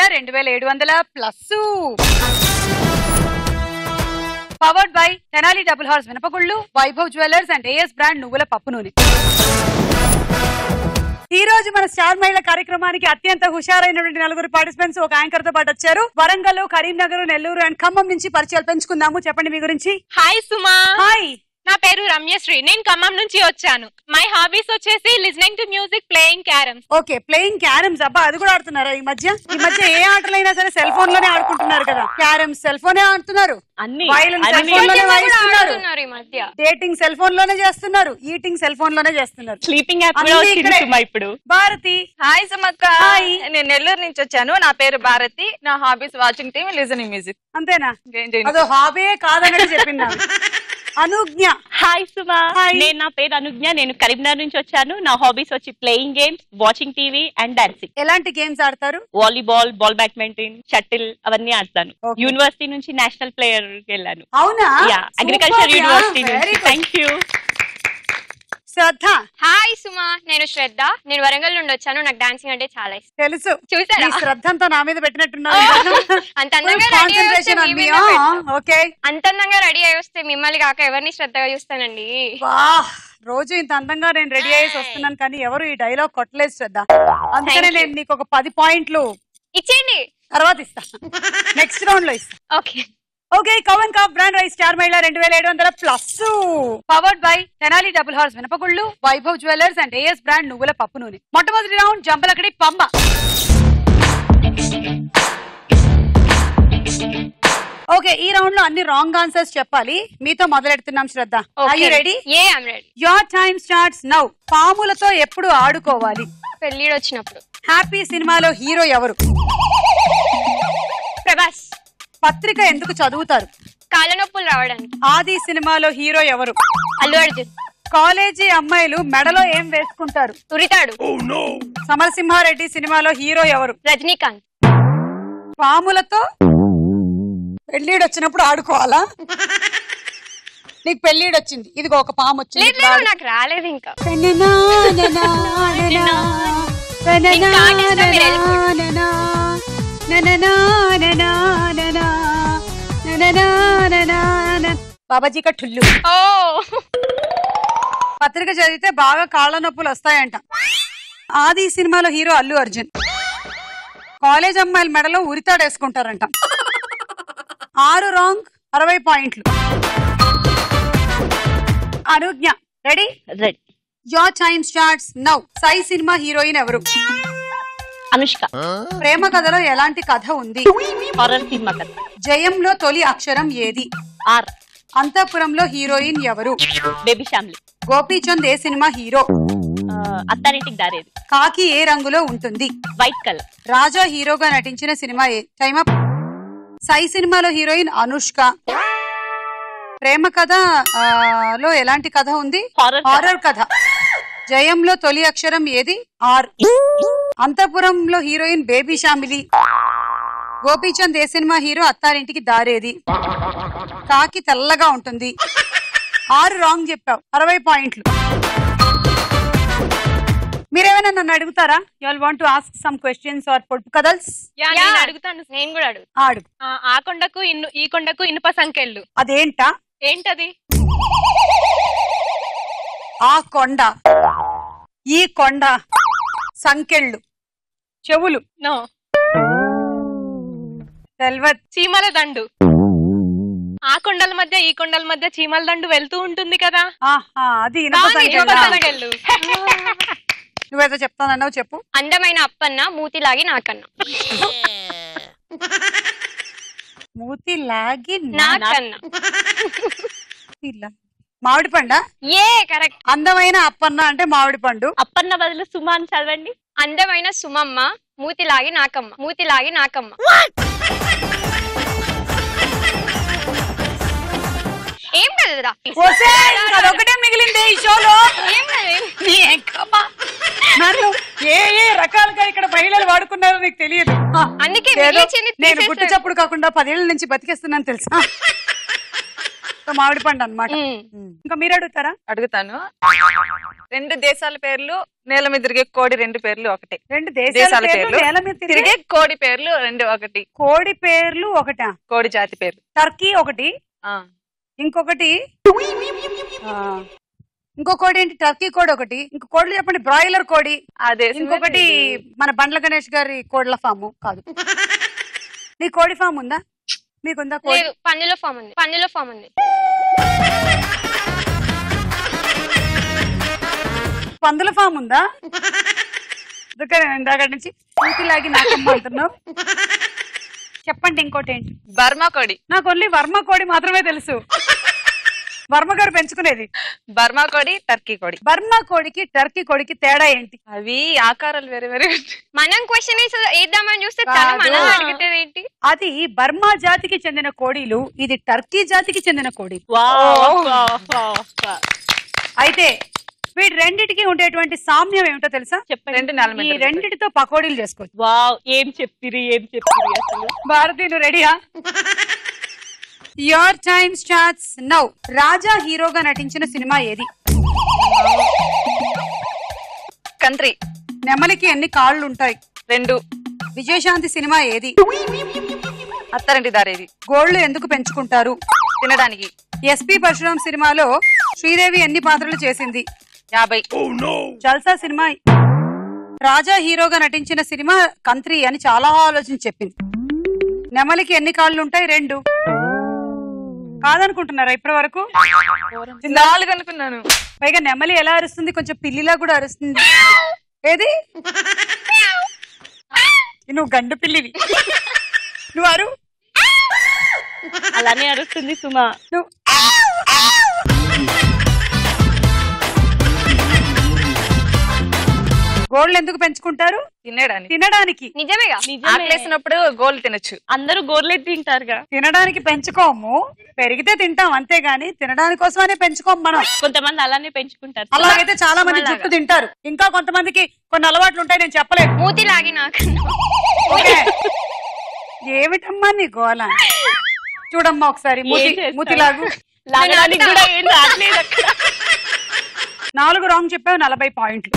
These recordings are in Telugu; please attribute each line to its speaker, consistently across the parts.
Speaker 1: 2700 plus. Powered by Tenali double horse మినపగుళ్ళు, Vaibhav jewellers and AS brand నువ్వుల పప్పు నూనె. ఈ రోజు మన స్టార్ మహిళ కార్యక్రమానికి అత్యంత హుషారైనటువంటి 4 పార్టిసిపెంట్స్ ఒక యాంకర్ తో పాటు వచ్చారు. వరంగల్, కరీంనగర్, నెల్లూరు అండ్ ఖమ్మం నుంచి పరిచయాలు పెంచుకుందాము. చెప్పండి మీ గురించి.
Speaker 2: హాయ్ సుమా.
Speaker 1: హాయ్,
Speaker 2: నా పేరు రమ్యశ్రీ. నేను ఖమ్మం నుంచి వచ్చాను. మై హాబీస్ వచ్చేసి listening to music, playing carroms.
Speaker 1: Okay, playing carroms. అబ్బా, అది కూడా ఆడుతున్నారా ఈ మధ్య? ఏ ఆటలైనా సరే సెల్ ఫోన్ లోనే ఆడుకుంటున్నారు కదా. క్యారమ్స్ సెల్ ఫోనే ఆడుతున్నారు, డేటింగ్ సెల్ ఫోన్ లోనే చేస్తున్నారు, ఈటింగ్ సెల్ ఫోన్ లోనే చేస్తున్నారు,
Speaker 2: స్లీపింగ్ ఇప్పుడు.
Speaker 1: భారతి.
Speaker 3: హాయ్ సుమక్క. నేను నెల్లూరు నుంచి వచ్చాను. నా పేరు భారతి. నా hobbies watching TV, listening music.
Speaker 1: అంతేనా? అదో హాబీ కాదన్నట్టు చెప్పిందా. అనుజ్ఞ.
Speaker 2: హాయ్ సుమా. నేను నా పేరు అనుజ్ఞ. నేను కరీంనగర్ నుంచి వచ్చాను. నా హాబీస్ వచ్చి playing games, watching TV and dancing.
Speaker 1: ఎలాంటి గేమ్స్ ఆడతారు?
Speaker 2: వాలీబాల్, బాల్ బ్యాడ్మింటన్, షటిల్ అవన్నీ ఆడతాను. యూనివర్సిటీ నుంచి నేషనల్ ప్లేయర్ వెళ్ళాను.
Speaker 1: అవునా?
Speaker 2: అగ్రికల్చర్ యూనివర్సిటీ నుంచి. Thank you.
Speaker 1: శ్రద్ధ.
Speaker 4: హాయ్ సుమా, నేను శ్రద్ధ. నేను వరంగల్ నుండి వచ్చాను. నాకు డాన్సింగ్ అంటే చాలా ఇష్టం.
Speaker 1: తెలుసు.
Speaker 4: చూసారా?
Speaker 1: శ్రద్ధంతో నా మీద పెట్టినట్టున్నారు.
Speaker 4: అంత అందంగా రెడీ అయ్యి వస్తే మిమ్మల్ని కాక ఎవరిని శ్రద్ధగా చూస్తానండి.
Speaker 1: రోజు ఇంత అందంగా నేను రెడీ అయ్యేసి వస్తున్నాను కానీ ఎవరు ఈ డైలాగ్ కొట్టలేదు శ్రద్ధ. అందుకనే నేను నీకు ఒక 10 పాయింట్లు
Speaker 4: ఇచ్చేయండి,
Speaker 1: తర్వాత ఇస్తా. నెక్స్ట్ రౌండ్ లో ఇస్తా.
Speaker 4: ఓకే.
Speaker 1: ఓకే, కవన్ కాఫ్ బ్రాండ్ రైస్ స్టార్ మహిళ 2700 plus. Powered by Tenali double horse మినపగుళ్ళు, Vaibhav jewellers and AS brand నువ్వుల పప్పు నూనె. మొట్టమొదటి రౌండ్ జంపలకడి పంబ. ఓకే, ఈ రౌండ్ లో అన్ని రాంగ్ ఆన్సర్స్ చెప్పాలి. మీతో మొదలెడుతున్నాం Shraddha. Are you ready? Your time starts now. పాములతో ఎప్పుడు ఆడుకోవాలి?
Speaker 4: పెళ్లిడు వచ్చినప్పుడు.
Speaker 1: హ్యాపీ సినిమాలో హీరో ఎవరు?
Speaker 4: ప్రభాస్.
Speaker 1: పత్రిక ఎందుకు చదువుతారు?
Speaker 4: కాళ్ళ నొప్పులు రావడానికి.
Speaker 1: ఆది సినిమాలో హీరో ఎవరు?
Speaker 4: అల్లు అర్జున్.
Speaker 1: కాలేజీ అమ్మాయిలు మెడలో ఏం వేసుకుంటారు?
Speaker 4: ఉరితాడు.
Speaker 1: సమరసింహారెడ్డి సినిమాలో హీరో ఎవరు?
Speaker 4: రజనీకాంత్.
Speaker 1: పాములతో పెళ్లిడు వచ్చినప్పుడు ఆడుకోవాలా? నీకు పెళ్లిడు వచ్చింది, ఇదిగో ఒక పాము వచ్చింది.
Speaker 4: నాకు రాలేదు ఇంకా.
Speaker 1: బాబాజీ కా ఠుల్లు. పత్రిక చదివితే బాగా కాళ్ళ నొప్పులు వస్తాయంట. ఆది సినిమాలో హీరో అల్లు అర్జున్. కాలేజ్ అమ్మాయిల మెడలో ఉరితాడేసుకుంటారంట. 6 రాంగ్, 60 పాయింట్లు. Anugna ready?
Speaker 2: Ready.
Speaker 1: Your time starts now. Sye cinema heroine ఎవరు?
Speaker 2: అనుష్క.
Speaker 1: ప్రేమ కథలో ఎలాంటి కథ ఉంది?
Speaker 2: హారర్ సినిమా కథ.
Speaker 1: జయంలో తొలి అక్షరం ఏది?
Speaker 2: ఆర్.
Speaker 1: అంతఃపురంలో హీరోయిన్ ఎవరు?
Speaker 2: Baby family.
Speaker 1: గోపీచంద్ ఏ సినిమా హీరో?
Speaker 2: అత్తారింటికి దారేది.
Speaker 1: కాకి ఏ రంగులో ఉంటుంది?
Speaker 2: White colour.
Speaker 1: రాజా హీరోగా నటించిన సినిమా ఏ? Time up. సై సినిమాలో హీరోయిన్ అనుష్క. ప్రేమ కథ లో ఎలాంటి కథ ఉంది? హారర్ కథ. జయంలో తొలి అక్షరం ఏది? ఆర్. అంతఃపురంలో హీరోయిన్ బేబీ ఫ్యామిలీ. గోపీచంద్ ఏ సినిమా హీరో? అత్తారింటికి దారేది. కాకి తెల్లగా ఉంటుంది. 6 రాంగ్ చెప్పావు, 60 పాయింట్లు. మీరేమైనా నన్ను అడుగుతారా? You all want to ask some questions or పొడుపు కథల్స్?
Speaker 4: నేను అడుగుతాను. నేను కూడా
Speaker 1: ఆడు.
Speaker 2: ఆ కొండకు ఈ కొండకు ఇనుప సంకెళ్ళు.
Speaker 1: అదేంటా?
Speaker 2: ఏంటది?
Speaker 1: ఆ కొండ, ఈ కొండ, సంకెళ్ళు, చెవులు.
Speaker 2: నో.
Speaker 1: తెల్వద్.
Speaker 2: చీమల దండు. ఆ కొండల మధ్య ఈ కొండల మధ్య చీమల దండు వెళ్తూ ఉంటుంది కదా.
Speaker 1: అది ఇనుప సంకెళ్ళు. నువ్వేదో చెప్తానన్నావు, చెప్పు.
Speaker 4: అందమైన అప్పన్న మూతి లాగి నాకన్నా.
Speaker 1: మూతి లాగి
Speaker 4: నాకన్నా.
Speaker 1: మామిడి పండా?
Speaker 4: ఏ కరెక్ట్.
Speaker 1: అందమైన అప్పన్న అంటే మామిడి పండు.
Speaker 2: అప్పన్న బదులు సుమా అని చదవండి.
Speaker 4: అందమైన సుమమ్మ మూతి లాగి నాకమ్మ. మూతి లాగి నాకమ్మ. ఏం కదరా,
Speaker 1: అదొకటే మిగిలింది ఈ షోలో. నన్ను ఏ ఏ రకాలుగా ఇక్కడ మహిళలు వాడుకున్నారో నీకు తెలియదు.
Speaker 4: అందుకే
Speaker 1: నేను గుట్టు చప్పుడు కాకుండా 10 ఏళ్ల నుంచి బతికేస్తున్నాను తెలుసా. మామిడి పండు అన్నమాట. ఇంకా మీరు అడుగుతారా?
Speaker 3: అడుగుతాను. 2 దేశాల పేర్లు, నేల మీద తిరిగే కోడి 2 పేర్లు ఒకటే.
Speaker 1: 2 దేశాల పేర్లు, నేల మీద
Speaker 3: తిరిగే కోడి పేర్లు 2 ఒకటి.
Speaker 1: కోడి పేర్లు ఒకటా?
Speaker 3: కోడి జాతి పేర్లు.
Speaker 1: టర్కీ ఒకటి, ఇంకొకటి ఇంకో కోడి ఏంటి? టర్కీ కోడి ఒకటి. ఇంకో కోడి చెప్పండి. బ్రాయిలర్ కోడి
Speaker 3: అదే.
Speaker 1: ఇంకొకటి మన బండ్ల గణేష్ గారి కోడ్ల ఫాము కాదు. నీ కోడి ఫామ్ ఉందా? మీకుందా?
Speaker 4: పందుల ఫామ్ ఉంది. పందుల ఫామ్ ఉంది.
Speaker 1: పందుల ఫామ్ ఉందా? ఇందాక నుంచి పూర్తిలాగి నాకమ్మ అంటున్నావు. చెప్పండి ఇంకోటి ఏంటి?
Speaker 3: బర్మా కోడి.
Speaker 1: నాకు ఓన్లీ వర్మ కోడి మాత్రమే తెలుసు. వర్మ గారు పెంచుకునేది.
Speaker 3: బర్మా కోడి, టర్కీ కోడి.
Speaker 1: బర్మా కోడికి టర్కీ కోడికి తేడా ఏంటి?
Speaker 3: అవి ఆకారాలు వేరే వేరే.
Speaker 4: మనం క్వశ్చన్ వేద్దామని చూస్తే మనం అడిగితే ఏంటి?
Speaker 1: అది బర్మా జాతికి చెందిన కోడీలు, ఇది టర్కీ జాతికి చెందిన కోడి. అయితే వీటి రెండిటికి ఉండేటువంటి సామ్యం ఏమిటో తెలుసా?
Speaker 3: చెప్పండి.
Speaker 1: ఈ రెండిటితో పకోడీలు చేసుకోవచ్చు.
Speaker 2: వావ్, ఏం చెప్పిరి అసలు.
Speaker 1: భారతి నువ్వు రెడీయా? Your time starts now. Raja హీరోగా నటించిన సినిమా ఏది?
Speaker 3: కంట్రీ.
Speaker 1: నెమలికి ఎన్ని కాళ్ళు ఉంటాయి?
Speaker 3: 2.
Speaker 1: విజయశాంతి సినిమా ఏది?
Speaker 3: అత్తారింటి దారేది.
Speaker 1: గోళ్లు ఎందుకు పెంచుకుంటారు?
Speaker 3: తినడానికి.
Speaker 1: ఎస్పి పరశురాం సినిమాలో శ్రీదేవి ఎన్ని పాత్రలు చేసింది?
Speaker 3: 50.
Speaker 1: జల్సా సినిమా రాజా హీరోగా నటించిన సినిమా కంత్రి అని చాలా ఆలోచించి చెప్పింది. నెమలికి ఎన్ని కాళ్ళు ఉంటాయి? 2. కాదనుకుంటున్నారా ఇప్పటి వరకు?
Speaker 3: 4 అనుకున్నాను.
Speaker 1: పైగా నెమలి ఎలా అరుస్తుంది? కొంచెం పిల్లిలా కూడా అరుస్తుంది. ఏది? నువ్వు గండు పిల్లివి. నువ్వు అరు.
Speaker 2: అలానే అరుస్తుంది సుమా.
Speaker 1: నువ్వు గోళ్ళు ఎందుకు పెంచుకుంటారు? తినడానికి.
Speaker 3: నిజమేగా. ఆకలేసినప్పుడు గోళ్ళు తినొచ్చు.
Speaker 2: అందరూ గోర్లే తింటారుగా.
Speaker 1: తినడానికి పెంచుకోము, పెరిగితే తింటాం అంతేగాని తినడానికి కోసమనే పెంచుకోము మనం.
Speaker 2: కొంతమంది అలానే పెంచుకుంటారు.
Speaker 1: అలాగైతే చాలా మంది జుట్టు తింటారు. ఇంకా కొంతమందికి కొన్ని అలవాట్లు ఉంటాయి, నేను చెప్పలేదు.
Speaker 4: మూతి లాగి నాకు.
Speaker 1: ఏమిటమ్మా నీ గోల? చూడమ్మా ఒకసారి మూతిలాగు. 4 రాంగ్ చెప్పావు, 40 పాయింట్లు.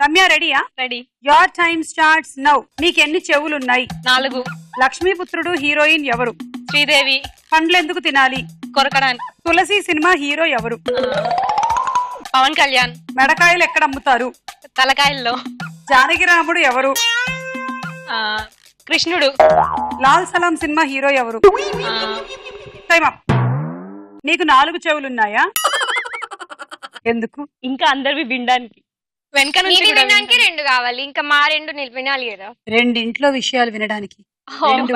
Speaker 1: రమ్య రెడీయా?
Speaker 2: Ready.
Speaker 1: Your time starts now. నీకు ఎన్ని చెవులున్నాయి?
Speaker 2: 4.
Speaker 1: లక్ష్మీపుత్రుడు హీరోయిన్ ఎవరు?
Speaker 2: శ్రీదేవి.
Speaker 1: పండ్లు ఎందుకు తినాలి?
Speaker 2: కొరకడానికి.
Speaker 1: తులసి సినిమా హీరో ఎవరు?
Speaker 2: పవన్ కళ్యాణ్.
Speaker 1: మెడకాయలు ఎక్కడ అమ్ముతారు?
Speaker 2: తలకాయల్లో.
Speaker 1: జానకిరాముడు ఎవరు?
Speaker 2: కృష్ణుడు.
Speaker 1: లాల్ సలాం సినిమా హీరో ఎవరు? Time up. నీకు 4 చెవులున్నాయా? ఎందుకు?
Speaker 2: ఇంకా అందరివి వినడానికి.
Speaker 4: వెనక నుంచి వినడానికి 2 కావాలి. ఇంకా మా 2 వినాలి కదా.
Speaker 1: 2 ఇంట్లో విషయాలు వినడానికి.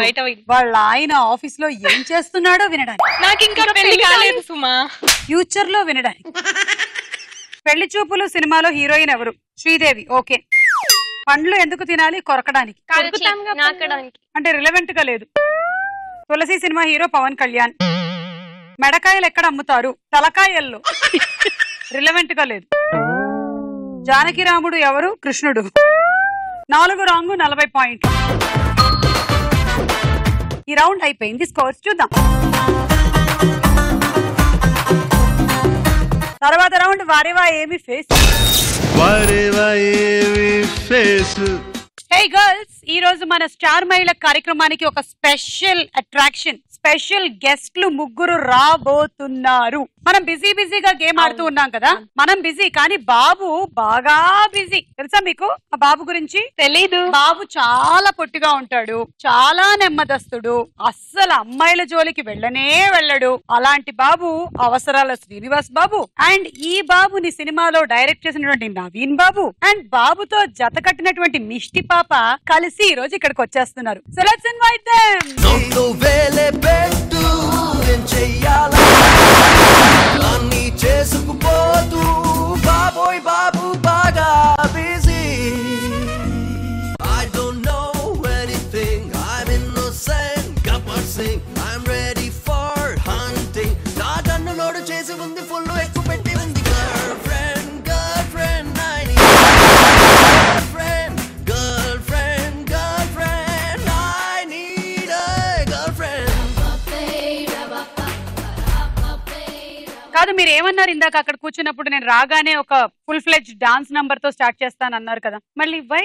Speaker 2: బయట
Speaker 1: వాళ్ళ ఆయన ఆఫీస్ లో ఏం చేస్తున్నాడో వినడానికి.
Speaker 2: నాకు ఇంకా పెళ్లి కాలేదు సుమా.
Speaker 1: ఫ్యూచర్ లో వినడానికి. పెళ్లి చూపులు సినిమాలో హీరోయిన్ ఎవరు? శ్రీదేవి. ఓకే. పండ్లు ఎందుకు తినాలి? కొరకడానికి. అంటే రిలవెంట్ గా లేదు. తులసి సినిమా హీరో పవన్ కళ్యాణ్. మెడకాయలు ఎక్కడ అమ్ముతారు? తలకాయల్లో. రిలవెంట్ గా లేదు. జానకిరాముడు ఎవరు? కృష్ణుడు. 4 రాంగ్, 40 పాయింట్లు. ఈ రౌండ్ అయిపోయింది. స్కోర్స్ చూద్దాం. తర్వాత రౌండ్ వారేవా ఏమి ఫేస్. హే గర్ల్స్, ఈ రోజు మన స్టార్ మహిళ కార్యక్రమానికి ఒక స్పెషల్ అట్రాక్షన్, స్పెషల్ గెస్ట్లు 3 రాబోతున్నారు. మనం బిజీగా గేమ్ ఆడుతూ ఉన్నాం కదా. మనం బిజీ, కానీ బాబు బాగా బిజీ. తెలుసా మీకు ఆ బాబు గురించి?
Speaker 2: తెలీదు.
Speaker 1: బాబు చాలా పొట్టిగా ఉంటాడు, చాలా నెమ్మదస్తుడు, అస్సలు అమ్మాయిల జోలికి వెళ్ళడు. అలాంటి బాబు అవసరాల శ్రీనివాస్ బాబు. అండ్ ఈ బాబుని సినిమాలో డైరెక్ట్ చేసినటువంటి నవీన్ బాబు అండ్ బాబుతో జత కట్టినటువంటి మిష్టి పాప కలిసి ఈ రోజు ఇక్కడికి వచ్చేస్తున్నారు. So let's invite them.
Speaker 5: చేసుకుపోతూ బాబోయ్ బాబు బాగా busy. I don't know anything, I'm innocent, Gabbar Singh, I'm ready for hunting. నా గన్ను లోడు చేసి ఉంది, ఫుల్ ఎక్కువ పెట్టి ఉంది. Girlfriend, I need girlfriend, I need a girlfriend.
Speaker 1: కాదు మీరు ఏమన్నారు ఇందాక అక్కడ కూర్చున్నప్పుడు నేను రాగానే ఒక ఫుల్ ఫ్లెడ్జ్ డాన్స్ నంబర్ తో స్టార్ట్ చేస్తాను అన్నారు కదా, మళ్ళీ వై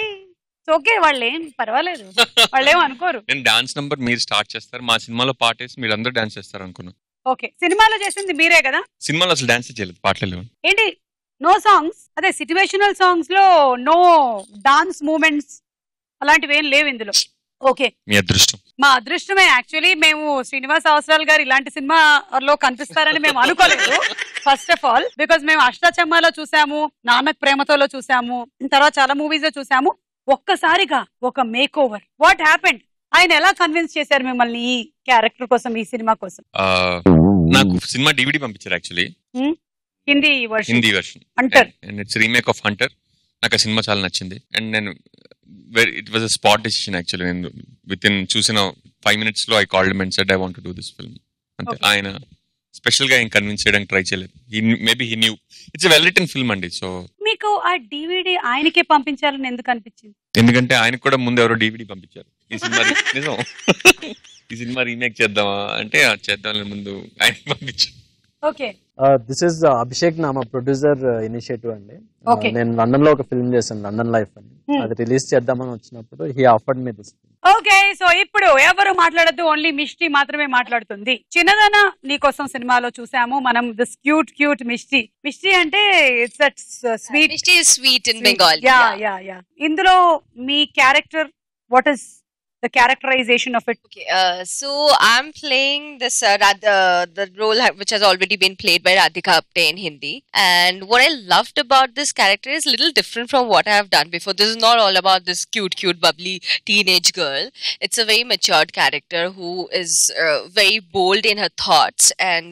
Speaker 1: ఓకే వాళ్ళు ఏం పర్వాలేదు, వాళ్ళు ఏం అనుకోరు.
Speaker 6: నేను డాన్స్ నంబర్ మీరు స్టార్ట్ చేస్తారు, మా సినిమాలో పాట వేసి మీరు అందరూ డాన్స్ చేస్తారు అనుకున్నా.
Speaker 1: ఓకే, సినిమాలో చేసింది మీరే కదా?
Speaker 6: సినిమాలో అసలు డాన్స్ చేయలేదు, పాటలు లేవు.
Speaker 1: ఏంటి నో సాంగ్స్? అదే సిచ్యువేషనల్ సాంగ్స్ లో నో డాన్స్ మూమెంట్స్ అలాంటివి ఏం లేవు ఇందులో. ఓకే,
Speaker 6: మీ అదృష్టం.
Speaker 1: మా అదృష్టమే. యాక్చువల్లీ మేము శ్రీనివాస్ అవసరాలు గారు ఇలాంటి సినిమాలో కనిపిస్తారని మేము అనుకోలేదు ఫస్ట్ ఆఫ్ ఆల్, బికాజ్ మేము అష్టాచమ్మాలో చూసాము, నాన్నక్ ప్రేమతోలో చూసాము, తర్వాత చాలా మూవీస్ లో చూసాము. ఒక్కసారిగా ఒక మేక్ ఓవర్, వాట్ హ్యాపెండ్? ఆయన ఎలా కన్విన్స్ చేశారు మిమ్మల్ని ఈ క్యారెక్టర్ కోసం, ఈ సినిమా కోసం?
Speaker 6: నాకు సినిమా డివిడి పంపించారు actually,
Speaker 1: Hindi version Hunter,
Speaker 6: and it's remake of Hunter. నాకు ఆ సినిమా చాలా నచ్చింది అండ్ నేను it was a spot decision actually. నేను విత్ ఇన్ చూసిన 5 minutes లో I called him and said I want to do this film అంతే. ఆయన స్పెషల్ గా ఏం కన్విన్స్ చేయడానికి ట్రై చేయలేదు. Maybe he knew it's a well written film అండి. సో మీకు
Speaker 1: ఆ డివిడి ఆయనకే పంపించాలని ఎందుకు అనిపించింది?
Speaker 6: ఎందుకంటే ఆయనకు కూడా ముందు ఎవరో డివిడి పంపించారు ఈ సినిమా నిజం ఈ సినిమా రీమేక్ చేద్దామా అంటే చేద్దాం ముందు ఆయన పంపించారు.
Speaker 1: ఓకే,
Speaker 7: దిస్ ఇస్ అభిషేక్ నామ ప్రొడ్యూసర్ ఇనిషియేటివ్ అండి.
Speaker 1: Okay.
Speaker 7: నేను లండన్ లో ఒక ఫిల్మ్ చేశాను, లండన్ లైఫ్ అని. అది రిలీజ్ చేద్దామని వచ్చినప్పుడు he offered me this.
Speaker 1: Okay, so ఇప్పుడు ఎవరు మాట్లాడద్దు, ఓన్లీ మిష్టి మాత్రమే మాట్లాడుతుంది. చిన్నదన నీకోసం సినిమాలో చూసాము మనం, దిస్ క్యూట్ మిష్టి అంటే it's that sweet.
Speaker 8: Mishti is sweet in Bengali.
Speaker 1: Yeah. ఇందులో మీ character, what is the characterization of it?
Speaker 8: Okay, so I'm playing this the role which has already been played by Radhika Apte in Hindi, and what I loved about this character is little different from what I have done before. This is not all about this cute bubbly teenage girl. It's a very matured character who is very bold in her thoughts, and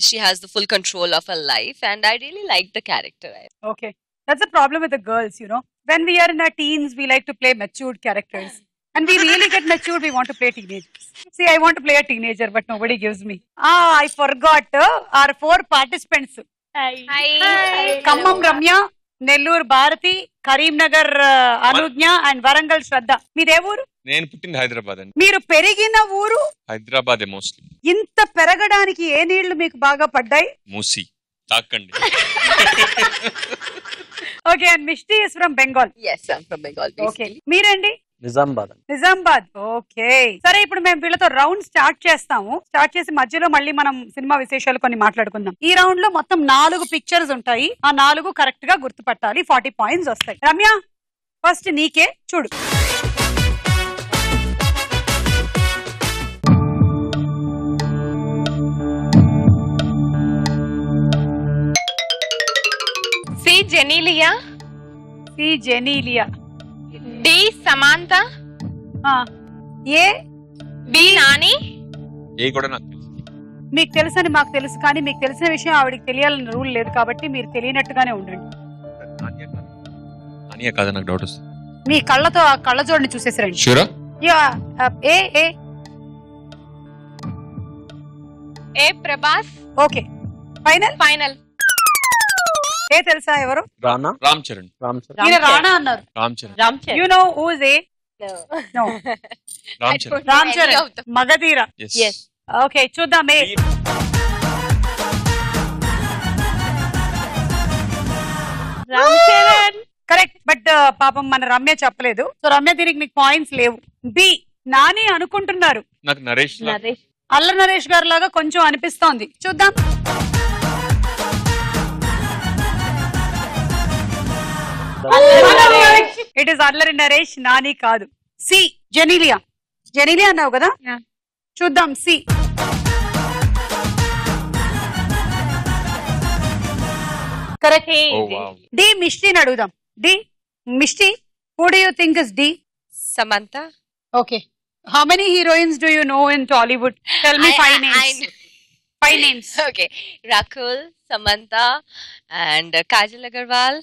Speaker 8: she has the full control of her life, and I really like the character.
Speaker 1: Okay, that's the problem with the girls, you know, when we are in our teens we like to play matured characters. And we really get matured, we want to play teenagers. See, I want to play a teenager, but nobody gives me. I forgot our 4 participants.
Speaker 4: Hi.
Speaker 1: Khammam Ramya, Nellore Bharati, Karimnagar Anugnya, and Varangal Shraddha. మీదే ఊరు?
Speaker 6: నేను పుట్టింది హైదరాబాద్ అండి.
Speaker 1: మీరు పెరిగిన ఊరు
Speaker 6: హైదరాబాదే మోస్ట్లీ.
Speaker 1: ఇంత పెరగడానికి ఏ నీళ్లు మీకు బాగా పడ్డాయి?
Speaker 6: మూసి తాకండి.
Speaker 1: Okay, and Mishti is from Bengal.
Speaker 8: Yes, I'm from Bengal.
Speaker 1: Okay, మీరండి?
Speaker 7: నిజామాబాద్.
Speaker 1: ఓకే, సరే ఇప్పుడు మేము వీళ్ళతో రౌండ్ స్టార్ట్ చేస్తాము. స్టార్ట్ చేసి మధ్యలో మళ్ళీ మనం సినిమా విశేషాలు కొన్ని మాట్లాడుకుందాం. ఈ రౌండ్ లో మొత్తం 4 పిక్చర్స్ ఉంటాయి. ఆ 4 కరెక్ట్ గా గుర్తుపట్టాలి. 40 పాయింట్స్ వస్తాయి. రమ్య, ఫస్ట్ నీకే, చూడు.
Speaker 3: C. Genelia. D. Samantha.
Speaker 1: ఏ
Speaker 3: B. Nani.
Speaker 6: ఏ కూడా నాకు తెలుసు.
Speaker 1: మీకు తెలుసని మాకు తెలుసు, కానీ మీకు తెలిసిన విషయం ఆవిడకి తెలియాలని రూల్ లేదు కాబట్టి మీరు తెలియనట్టుగానే ఉండండి.
Speaker 6: అనియా కాదా నాకు డౌట్ వస్తుంది.
Speaker 1: మీ కళ్ళతో ఆ కళ్ళజోడిని చూసేసిరండి.
Speaker 6: షూరా?
Speaker 3: A. Prabhas.
Speaker 1: Okay, final. A తెలుసా ఎవరు?
Speaker 6: రామ్ చరణ్.
Speaker 1: ఈయన రాణా అన్నారు.
Speaker 6: Ram Charan.
Speaker 1: You know who is A? No. Ram Charan Magadheera.
Speaker 6: Yes.
Speaker 1: Okay, చూద్దాం. A Ram Charan correct, but పాపం మన రమ్య చెప్పలేదు. సో రమ్య దీనికి మీకు పాయింట్స్ లేవు. బి. నాని అనుకుంటున్నారు.
Speaker 6: నాకు నరేష్
Speaker 1: అల్ల నరేష్ గారు లాగా కొంచెం అనిపిస్తోంది. చూద్దాం. ఇట్ ఇస్ అల్లరి నరేష్, నాని కాదు. సి. జెనీలియా అన్నావు కదా, చూద్దాం. సి. కరెక్ట్. డి. మిష్టిని అడుగుదాం. D. Mishti, who do you think is D?
Speaker 8: Samantha.
Speaker 1: Okay. How many heroines do you know in Tollywood? Tell me 5 names. 5 names.
Speaker 8: Okay. Rakul, Samantha, and Kajal Agarwal,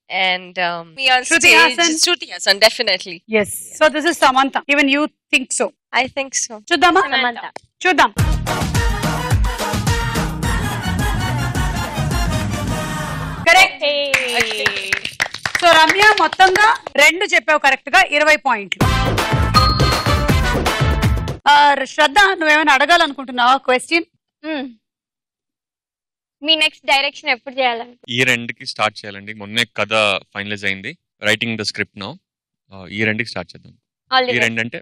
Speaker 8: and me on
Speaker 1: Shruti
Speaker 8: stage.
Speaker 1: Hassan.
Speaker 8: Shruti Hassan, definitely.
Speaker 1: Yes. So this is Samantha. Even you think so?
Speaker 8: I think so.
Speaker 1: చూద్దామా?
Speaker 4: Samantha.
Speaker 1: చూద్దాం. కరెక్ట్. సో రమ్య మొత్తంగా 2 చెప్పావు కరెక్ట్ గా, 20 పాయింట్లు. శ్రద్ధ, నువ్వేమైనా అడగాలనుకుంటున్నావా క్వశ్చన్?
Speaker 4: మీ నెక్స్ట్ డైరెక్షన్ ఎప్పుడు చేయాలని?
Speaker 6: ఇయర్ ఎండ్ కి స్టార్ట్ చేయాలండి. మొన్నే కథ ఫైనలైజ్ అయింది, writing the script now. Year end కి స్టార్ట్ చేద్దాం. ఇయర్ ఎండ్ అంటే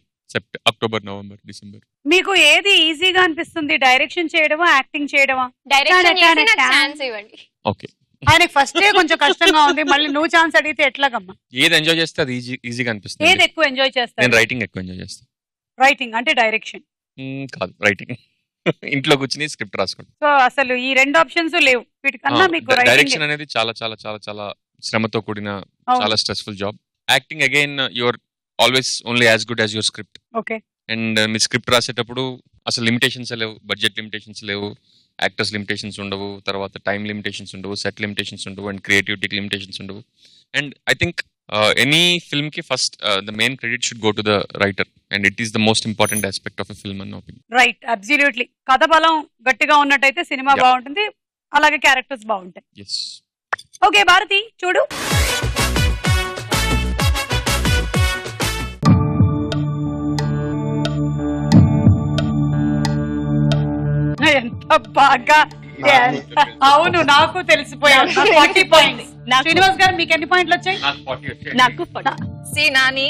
Speaker 6: అక్టోబర్, నవంబర్, డిసెంబర్.
Speaker 1: మీకు ఏది ఈజీగా అనిపిస్తుంది, డైరెక్షన్ చేయడమా, యాక్టింగ్ చేయడమా?
Speaker 4: డైరెక్షన్ చేసి నాకు ఛాన్స్ ఇవ్వండి.
Speaker 6: ఓకే.
Speaker 1: ఆయనకి ఫస్ట్ కొంచెం కష్టంగా ఉంది, మళ్ళీ నువ్వు ఛాన్స్ అడిగితే ఎట్లాగమ్మా?
Speaker 6: ఏది ఎంజాయ్ చేస్తే అది ఈజీగా అనిపిస్తుంది.
Speaker 1: ఏది ఎక్కువ ఎంజాయ్ చేస్తారు?
Speaker 6: నేను రైటింగ్ ఎక్కువ ఎంజాయ్ చేస్తాను.
Speaker 1: రైటింగ్ అంటే డైరెక్షన్
Speaker 6: కాదు, రైటింగ్. ఇంట్లో కూర్చుని స్క్రిప్ట్ రాసుకోండి.
Speaker 1: సో అసలు ఈ రెండు ఆప్షన్స్ లేవు వీటికన్నా మీకు
Speaker 6: డైరెక్షన్ అనేది చాలా చాలా చాలా చాలా శ్రమతో కూడిన చాలా stressful job. Acting again your always only as good as your script.
Speaker 1: Okay.
Speaker 6: And మీ స్క్రిప్ట్ రాసేటప్పుడు అసలు లిమిటేషన్స్ లేవు, బడ్జెట్ లిమిటేషన్స్ లేవు, యాక్టర్స్ లిమిటేషన్స్ ఉండవు, తర్వాత టైం లిమిటేషన్స్ ఉండవు, సెట్ లిమిటేషన్స్ ఉండవు, అండ్ క్రియేటివిటీ లిమిటేషన్స్ ఉండవు. And I think any film కి first the main credit should go to the writer, and it is the most important aspect of a film అన్న ఒపీనియన్.
Speaker 1: Right, absolutely. కథ బలం గట్టిగా ఉన్నట్టయితే సినిమా బాగుంటుంది, అలాగే క్యారెక్టర్స్ బాగుంటాయి.
Speaker 6: ఎస్.
Speaker 1: ఓకే భారతి చూడు. ఎంత బాగా, అవును నాకు తెలిసిపోయాను. 40 పాయింట్స్. శ్రీనివాస్ గారు మీకు ఎన్ని పాయింట్లు వచ్చాయి?
Speaker 2: నాకు
Speaker 3: C Nani,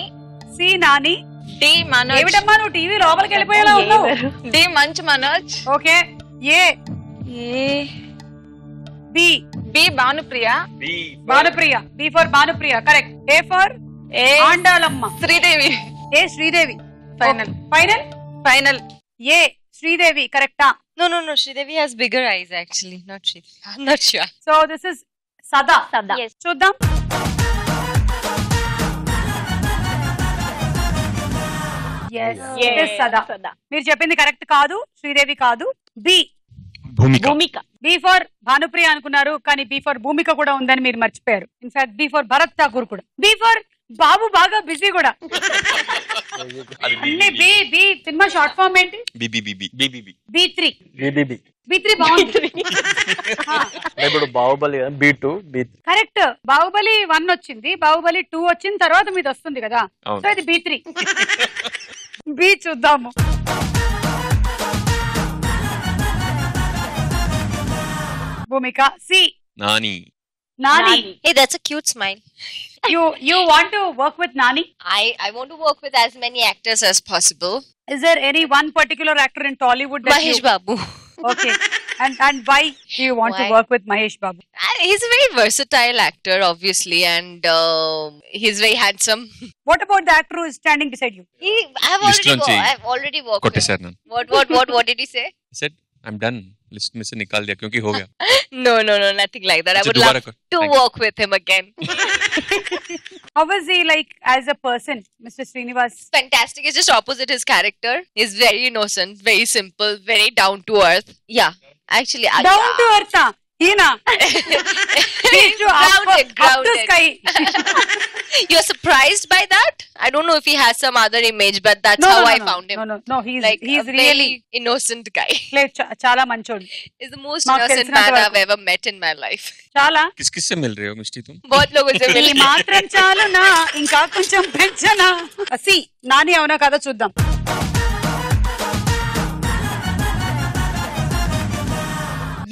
Speaker 1: C Nani,
Speaker 3: D Manoj.
Speaker 1: ఏమిటమ్మా నువ్వు టీవీ లోపలికి వెళ్ళిపోయేలా ఉన్నావు?
Speaker 3: D Manchu Manoj.
Speaker 1: Okay. A B
Speaker 3: B Bhanupriya.
Speaker 1: Bhanupriya. B for Bhanupriya correct. A for Andalamma.
Speaker 3: Sridevi.
Speaker 1: A Sridevi.
Speaker 3: Final.
Speaker 1: Final.
Speaker 3: Final.
Speaker 1: A Sridevi కరెక్టా?
Speaker 8: No. Sridevi has bigger eyes actually, not Sridevi. I'm not sure.
Speaker 1: So this is సదా.
Speaker 4: Yes.
Speaker 1: చూద్దాం. సదా. మీరు చెప్పింది కరెక్ట్ కాదు, శ్రీదేవి కాదు. B
Speaker 2: Bhumika.
Speaker 1: B for Bhanupriya అనుకున్నారు, కానీ బి ఫర్ భూమిక కూడా ఉందని మీరు మర్చిపోయారు. In fact B for Bharat Thakur కూడా. బి ఫర్ బాబు బాగా బిజీ కూడా. అన్ని B. B cinema short form ఏంటి? B3. B3 బాగుంది.
Speaker 7: ఇప్పుడు Baahubali B2 B3
Speaker 1: correct. Baahubali 1 వచ్చింది, బాహుబలి 2 వచ్చిన తర్వాత మీది వస్తుంది కదా, సో ఇది B3. బి చూద్దాము. Bhumika. C Nani.
Speaker 8: Hey, that's a cute smile.
Speaker 1: You want to work with Nani?
Speaker 8: I want to work with as many actors as possible.
Speaker 1: Is there any one particular actor in Tollywood that
Speaker 8: Mahesh Babu.
Speaker 1: Okay. And why do you want to work with Mahesh Babu?
Speaker 8: He's a very versatile actor, obviously, and he's very handsome.
Speaker 1: What about the actor who is standing beside you?
Speaker 8: I've already worked with him. What did he say?
Speaker 6: He said, I'm done. List में से निकाल दिया क्योंकि हो गया.
Speaker 8: No, nothing like that. I would love to work with him again.
Speaker 1: How was he like as a person, Mr. Srinivas?
Speaker 8: Fantastic. It's just opposite his character. He's very innocent, very simple, very down to earth. Yeah, actually.
Speaker 1: Down to earth. Hina.
Speaker 8: Grounded.
Speaker 1: Up to sky.
Speaker 8: You're surprised by that? I don't know if he has some other image, but that's how I found him.
Speaker 1: No. He's
Speaker 8: a
Speaker 1: really
Speaker 8: very innocent guy.
Speaker 1: చాలా మంచోడు.
Speaker 8: He's the most innocent man I've ever met in my life.
Speaker 1: చాలా.
Speaker 6: किस-किस से मिल रहे हो मिस्टी तुम?
Speaker 8: बहुत लोगों से मिल.
Speaker 1: ఈ మాత్రం చాలునా ఇంకా కొంచెం పెంచనా? సి నాని అవునా కదా చూద్దాం.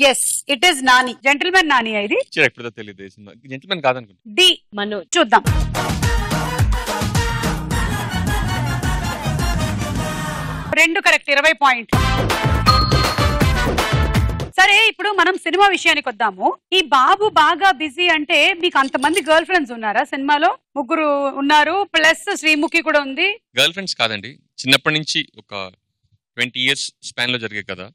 Speaker 1: Yes, it is Nani. Gentleman Nani ఇది.
Speaker 6: ఎప్పుడో తెలియదు ఈ సినిమా. జెంటిల్మెన్ కాదనుకుంటా.
Speaker 1: డి
Speaker 2: మనోజ్.
Speaker 1: చూద్దాం. రెండు కరెక్ట్, 20 పాయింట్లు. సరే ఇప్పుడు మనం సినిమా విషయానికి వద్దాము. ఈ బాబు బాగా బిజీ అంటే మీకు అంతమంది గర్ల్ ఫ్రెండ్స్ ఉన్నారా సినిమాలో? 3 ఉన్నారు, ప్లస్ శ్రీముఖి కూడా ఉంది.
Speaker 6: గర్ల్ ఫ్రెండ్స్ కాదండి, చిన్నప్పటి నుంచి ఒక 20 years స్పాన్ లో జరిగే కదా.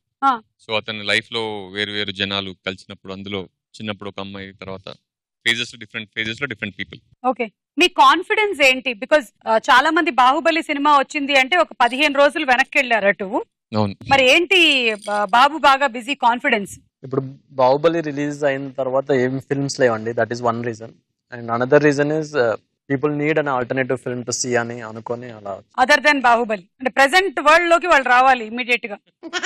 Speaker 6: సో అతని లైఫ్ లో వేరు వేరు జనాలు కలిసినప్పుడు అందులో చిన్నప్పుడు ఒక అమ్మాయి, తర్వాత డిఫరెంట్ ఫేజెస్ లో డిఫరెంట్ పీపుల్.
Speaker 1: ఓకే, మీ కాన్ఫిడెన్స్ ఏంటి? బికాజ్ చాలా మంది బాహుబలి సినిమా వచ్చింది అంటే ఒక 15 రోజులు వెనక్కి వెళ్ళారు అటు. మరి ఏంటి బాబు బాగా బిజీ కాన్ఫిడెన్స్?
Speaker 7: ఇప్పుడు బాహుబలి రిలీజ్ అయిన తర్వాత ఏం ఫిల్మ్స్ లేవండి, that is one reason. And another reason is people need an alternative film to see అని అనుకొని అలా.
Speaker 1: అదర్ దెన్ బాహుబలి అంటే ప్రెసెంట్ వరల్డ్ లోకి వాళ్ళు రావాలి ఇమీడియట్ గా.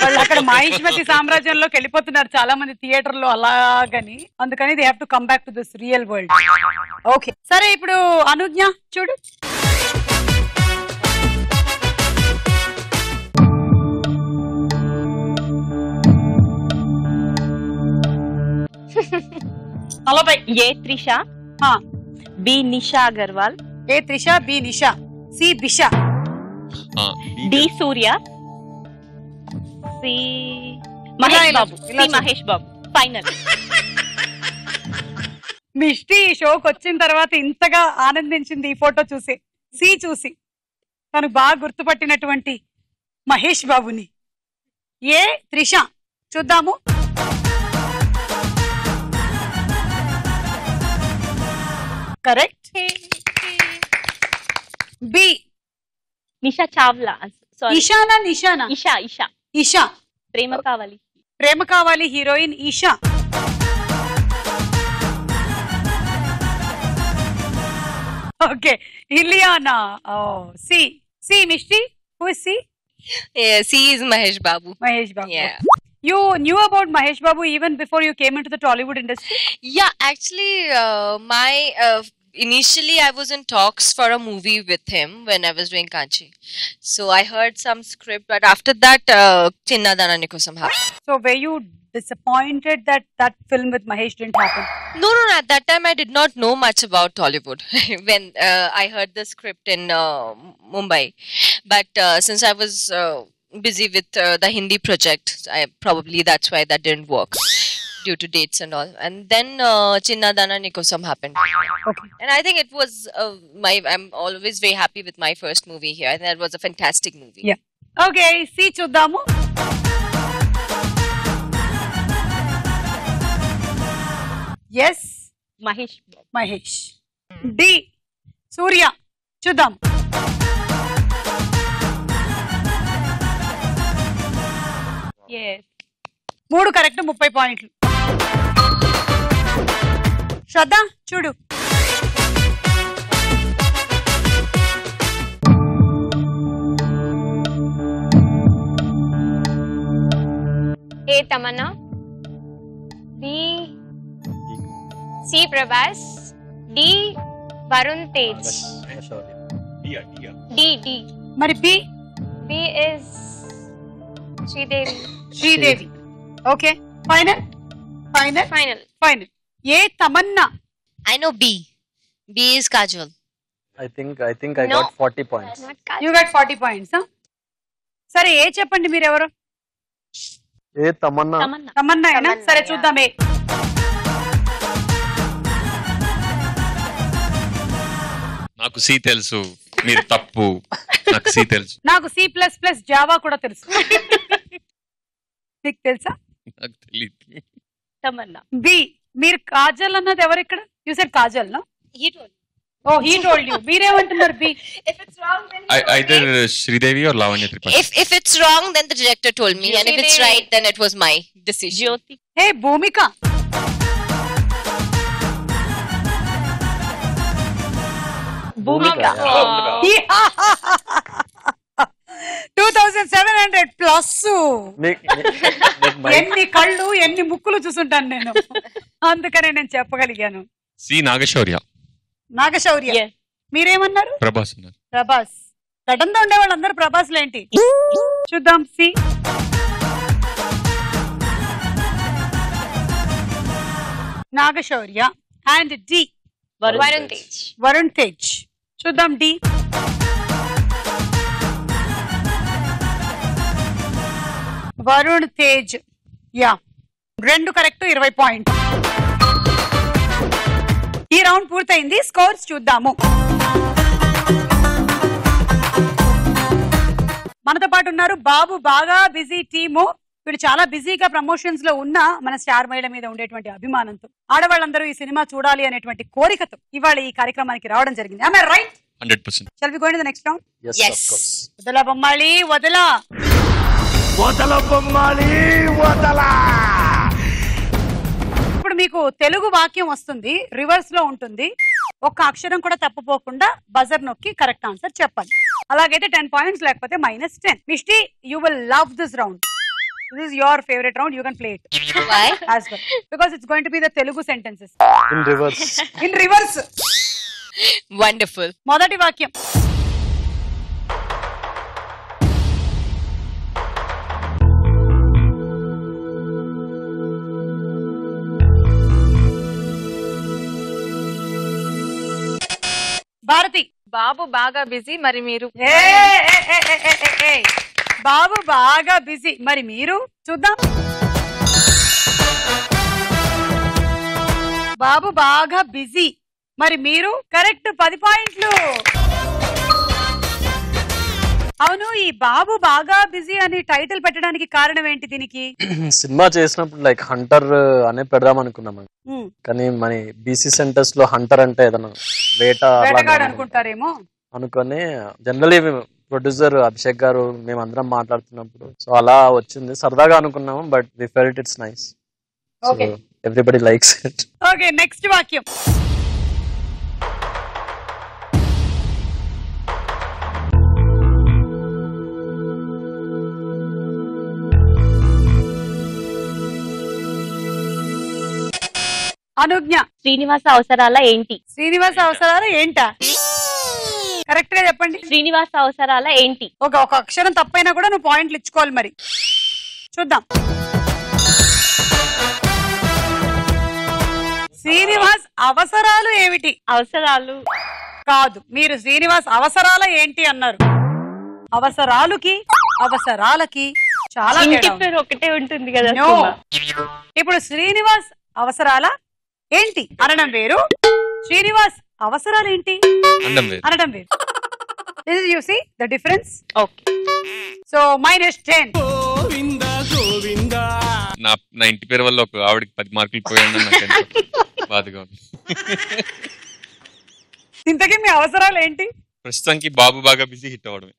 Speaker 1: వాళ్ళు అక్కడ మహిష్మతి సామ్రాజ్యంలోకి వెళ్ళిపోతున్నారు చాలా మంది థియేటర్ లో అలాగని, అందుకని they have to come back to this real world. Okay సరే, ఇప్పుడు అనుజ్ఞ చూడు. 40.
Speaker 2: ఏ త్రిష,
Speaker 1: ఆ,
Speaker 2: బి నిషా అగర్వాల్,
Speaker 1: ఏ త్రిష, బి నిషా, సి బిషా,
Speaker 2: డి సూర్య, సి మహేష్
Speaker 1: ఇలా
Speaker 2: బాబు,
Speaker 1: ఇలా
Speaker 2: సి మహేష్ బాబు. ఫైనల్.
Speaker 1: మిష్టి ఈ షోకి వచ్చిన తర్వాత ఇంతగా ఆనందించింది ఈ ఫోటో చూసి, సి చూసి. తను బాగా గుర్తుపట్టినటువంటి మహేష్ బాబుని. ఏ త్రిష చూద్దాము. Correct. B
Speaker 2: Nisha Chawla. Sorry,
Speaker 1: ఇషానా నిషానా?
Speaker 2: Isha. Isha.
Speaker 1: Isha.
Speaker 2: Prema Kavali.
Speaker 1: Prema Kavali heroine Isha. Okay. Ileana. C. C Mishti. Who is C?
Speaker 8: Yeah, C is Mahesh Babu.
Speaker 1: Mahesh Babu.
Speaker 8: Yeah.
Speaker 1: You knew about Mahesh Babu even before you came into the Tollywood industry?
Speaker 8: Yeah, actually, initially I was in talks for a movie with him when I was doing Kanchi. So I heard some script, but after that, Chinnadana Nikosam happened.
Speaker 1: So were you disappointed that that film with Mahesh didn't happen?
Speaker 8: No. At that time, I did not know much about Tollywood when I heard the script in Mumbai. But since I was busy with the Hindi project, probably that's why that didn't work due to dates and all. And then Chinnadana Nikosam happened.
Speaker 1: Okay.
Speaker 8: And I think it was I'm always very happy with my first movie here. I think that was a fantastic movie.
Speaker 1: Yeah. Okay, see చూద్దాము. Yes,
Speaker 2: మహేష్ బాబు.
Speaker 1: మహేష్. డి సూర్య చూద్దాం.
Speaker 2: Yes.
Speaker 1: 3 కరెక్ట్, 30 పాయింట్లు. శ్రద్ధ చూడు.
Speaker 4: A Tamannaah, B C Prabhas, D Varun Tej, D
Speaker 1: మరి B
Speaker 4: B is Sridevi.
Speaker 1: Sridevi. Okay, final. Final.
Speaker 4: Final.
Speaker 1: Final. A Tamannaah.
Speaker 8: I know B. B is Kajol.
Speaker 7: I think I
Speaker 4: No.
Speaker 7: got 40 points.
Speaker 1: You got 40 points. సరే ఏ చెప్పండి మీరెవరు?
Speaker 7: ఏ తమన్నా.
Speaker 2: తమన్నా.
Speaker 1: తమన్నా అయినా?
Speaker 4: తమన్నా,
Speaker 1: సరే
Speaker 4: yeah.
Speaker 1: చూద్దాం. ఏ
Speaker 6: నాకు సి తెలుసు, మీరు తప్పు. నాకు సి తెలుసు.
Speaker 1: నాకు C++ జావా కూడా తెలుసు. నీకు తెలుసా?
Speaker 6: నాకు తెలియదు.
Speaker 2: తమన్నా.
Speaker 1: బి. మీరు కాజల్ అన్నది ఎవరు ఇక్కడ? You said Kajal no?
Speaker 8: He told.
Speaker 1: Oh he told you. మీరేమంటున్నారు? B.
Speaker 8: If it's wrong, then
Speaker 6: either Sridevi or Lavanya Tripathi.
Speaker 8: if it's wrong, then the director told me, and if it's right, then it was my decision.
Speaker 2: Jyothi.
Speaker 1: Hey Bhumika.
Speaker 2: Bhumika.
Speaker 7: Yeah.
Speaker 1: 2700 plus.
Speaker 7: నీకు
Speaker 1: ఎన్ని కళ్ళు ఎన్ని ముక్కులు చూసుంటాను నేను. అందుకనే నేను చెప్పగలిగాను.
Speaker 6: సి నాగశౌర్య.
Speaker 1: నాగశౌర్య.
Speaker 2: Yes.
Speaker 1: మీరేమన్నారు?
Speaker 6: ప్రభాస్ ఉన్నారు.
Speaker 1: ప్రభాస్. గడ్డంతో ఉండే వాళ్ళందరూ ప్రభాస్లు ఏంటి? చూద్దాం. C. Naga Shaurya. And D
Speaker 4: Varun Tej.
Speaker 1: Varun Tej. చూద్దాం. D. Varun Tej. Yeah, 2 correct, 20 point. ఈ రౌండ్ పూర్తయింది. స్కోర్స్ చూద్దాము. మనతో పాటు ఉన్నారు బాబు. బాగా బిజీ టీము. వీళ్ళు చాలా బిజీగా ప్రమోషన్స్ లో ఉన్న మన స్టార్ మహిళ మీద ఉండేటువంటి అభిమానంతో, ఆడవాళ్ళందరూ ఈ సినిమా చూడాలి అనేటువంటి కోరికతో ఇవాళ ఈ కార్యక్రమానికి రావడం జరిగింది. Am I right?
Speaker 6: 100%.
Speaker 1: Shall we go into the next round?
Speaker 7: Yes,
Speaker 8: Yes.
Speaker 7: of course.
Speaker 1: వదలా Bommali వదలా. ఇప్పుడు మీకు తెలుగు వాక్యం వస్తుంది, రివర్స్ లో ఉంటుంది. ఒక్క అక్షరం కూడా తప్పుపోకుండా బజర్ నొక్కి కరెక్ట్ ఆన్సర్ చెప్పాలి. అలాగైతే 10 పాయింట్స్, లేకపోతే -10. Mishti, you will love this round. This is your favorite round. You can play it
Speaker 8: Why?
Speaker 1: as well because it's going to be the Telugu sentences
Speaker 7: In reverse.
Speaker 1: in reverse.
Speaker 8: Wonderful.
Speaker 1: మొదటి వాక్యం. భారతి.
Speaker 3: బాబు బాగా బిజీ మరి మీరు.
Speaker 1: బాబు బాగా బిజీ మరి మీరు. చూద్దాం. బాబు బాగా బిజీ మరి మీరు. కరెక్ట్, 10 పాయింట్లు. అవును, ఈ బాబు బాగా బిజీ అని టైటిల్ పెట్టడానికి కారణం ఏంటి దీనికి?
Speaker 7: సినిమా చేసినప్పుడు లైక్ హంటర్ అనే పెడదాం అనుకున్నాం, కానీ మన బీసీ సెంటర్స్ లో హంటర్ అంటే ఏదైనా
Speaker 1: వేటగాడు అనుకుంటారేమో
Speaker 7: అనుకొని జనరలీ ప్రొడ్యూసర్ అభిషేక్ గారు మేమందరం మాట్లాడుతున్నప్పుడు సో అలా వచ్చింది, సరదాగా అనుకున్నాము. But we felt it's nice, so everybody likes it.
Speaker 1: Okay, next వాక్యం. అనుజ్ఞ.
Speaker 2: శ్రీనివాస అవసరాల ఏంటి?
Speaker 1: శ్రీనివాస అవసరాలు ఏంటా? కరెక్ట్ గా చెప్పండి.
Speaker 2: శ్రీనివాస అవసరాల ఏంటి?
Speaker 1: ఒక అక్షరం తప్పైనా కూడా నువ్వు పాయింట్లు ఇచ్చుకోవాలి. మరి చూద్దాం. శ్రీనివాస్ అవసరాలు ఏమిటి?
Speaker 2: అవసరాలు
Speaker 1: కాదు, మీరు శ్రీనివాస్ అవసరాల ఏంటి అన్నారు. అవసరాలుకి అవసరాలకి చాలా
Speaker 2: పేరు ఒకటే ఉంటుంది కదా.
Speaker 1: ఇప్పుడు శ్రీనివాస్ అవసరాల ఏంటి అనడం వేరు, శ్రీనివాస్ అవసరాలు ఏంటి అనడం వేరు. This is, you see the difference?
Speaker 2: Okay.
Speaker 1: So -10.
Speaker 6: నా ఇంటి పేరు వల్ల ఒక ఆవిడకి 10 మార్కులు పోయాను, నాకు బాధగా ఉంది.
Speaker 1: ఇంతకీ మీ అవసరాలు ఏంటి?
Speaker 6: ప్రస్తుతానికి బాబు బాగా బిజీ హిట్ అవడమే.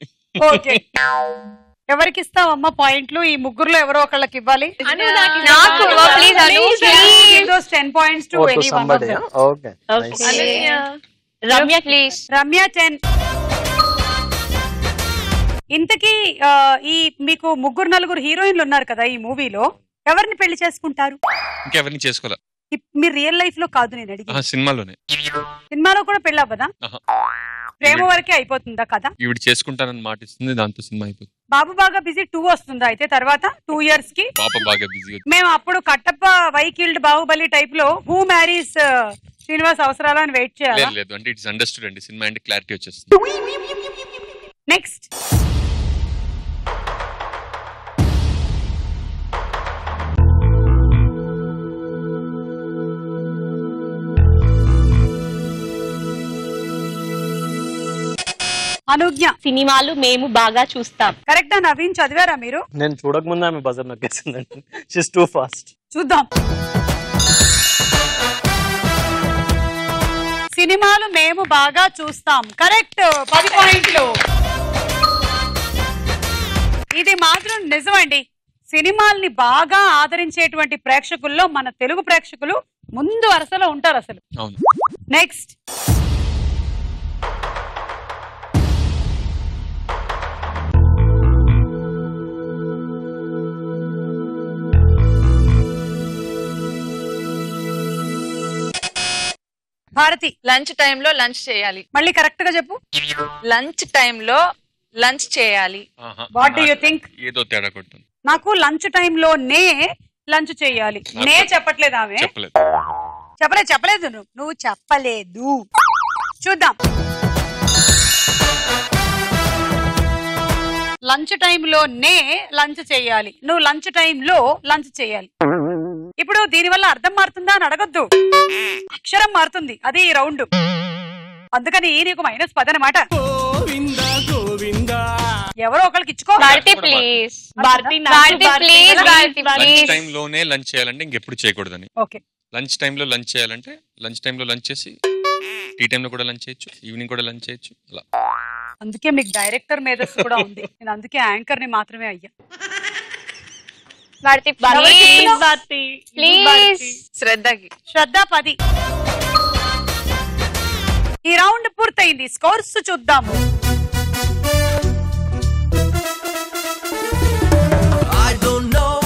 Speaker 1: ఓకే, ఎవరికి ఇస్తావమ్మా పాయింట్లు? ఈ ముగ్గురులో ఎవరో ఒకళ్ళకి ఇవ్వాలి.
Speaker 8: నాకు please Anu,
Speaker 1: give those 10 points to any one of them.
Speaker 7: Okay,
Speaker 2: Ramya please.
Speaker 1: Ramya 10. ఇంతకీ ఈ మీకు ముగ్గురు నలుగురు హీరోయిన్లు ఉన్నారు కదా ఈ మూవీలో, ఎవరిని పెళ్లి చేసుకుంటారు?
Speaker 6: ఇంకెవరిని చేసుకోవాలా?
Speaker 1: మీరు రియల్ లైఫ్ లో కాదు నేను అడిగి,
Speaker 6: సినిమాలోనే.
Speaker 1: సినిమాలో కూడా పెళ్ళి అవ్వదా? ప్రేమ వరకే అయిపోతుందా కదా?
Speaker 6: ఈవిడ చేసుకుంటానని మాట ఇస్తుంది, దాంతో సినిమా అయిపోతుంది.
Speaker 1: బాబు బాగా బిజీ 2 వస్తుందా అయితే తర్వాత 2 years కి?
Speaker 6: పాప బాగా బిజీ.
Speaker 1: మేము అప్పుడు కట్టప్ప వైకిల్డ్ బాహుబలి టైప్ లో హూ మ్యారీస్ శ్రీనివాస్ అవసరాలు అని వెయిట్ చేయాలి.
Speaker 6: లేదు, అంటే ఇట్స్ అండర్స్టూడ్ అండి, సినిమా అంటే క్లారిటీ వచ్చేస్తుంది.
Speaker 1: నెక్స్ట్. అనుజ్ఞ.
Speaker 2: సినిమాలు మేము బాగా చూస్తాం.
Speaker 1: కరెక్టా నవీన్? చదివారా మీరు?
Speaker 7: నేను చూడకముందే ఆమె బజర్ నొక్కేసిందండి. She's too fast.
Speaker 1: చూద్దాం. సినిమాలు మేము బాగా చూస్తాం. కరెక్ట్, 10 పాయింట్లు. ఇది మాత్రం నిజమండి. సినిమాల్ని బాగా ఆదరించేటువంటి ప్రేక్షకుల్లో మన తెలుగు ప్రేక్షకులు ముందు వరుసలో ఉంటారు అసలు. నెక్స్ట్. భారతి.
Speaker 3: లంచ్ టైంలో లంచ్ చేయాలి.
Speaker 1: మళ్ళీ కరెక్ట్ గా చెప్పు.
Speaker 3: లంచ్ టైంలో లంచ్ చేయాలి.
Speaker 1: What do you think?
Speaker 6: ఏదో తేడా కొడుతుంది
Speaker 1: నాకు. లంచ్ టైంలో నే లంచ్ చేయాలి. నే చెప్పట్లేదు ఆమె. చెప్పలేదు నువ్వు చెప్పలేదు. చూద్దాం. లంచ్ టైంలో నే లంచ్ చేయాలి, నువ్వు లంచ్ టైంలో లంచ్ చేయాలి. ఇప్పుడు దీనివల్ల అర్థం మారుతుందా అని అడగొద్దు, అక్షరం మారుతుంది. అది ఈ రౌండ్. అందుకని నీకు -10 అన్నమాట. ఎవరో ఒకరికి ఇచ్చుకో.
Speaker 2: భారతి ప్లీజ్.
Speaker 6: లంచ్ టైం లోనే లంచ్ చేయాలంటే ఇంకెప్పుడు చేయకూడదని.
Speaker 1: ఓకే.
Speaker 6: లంచ్ టైంలో లంచ్ చేయాలంటే లంచ్ టైంలో లంచ్ చేసి టీ టైంలో కూడా లంచ్ చేయొచ్చు, ఈవినింగ్ కూడా లంచ్ చేయొచ్చు అలా.
Speaker 1: అందుకే మీకు డైరెక్టర్ మేధస్సు కూడా ఉంది. నేను అందుకే యాంకర్ ని మాత్రమే అయ్యా. శ్రద్ధ 10. ఈ రౌండ్ పూర్తయింది. స్కోర్స్ చూద్దాము.
Speaker 5: I don't know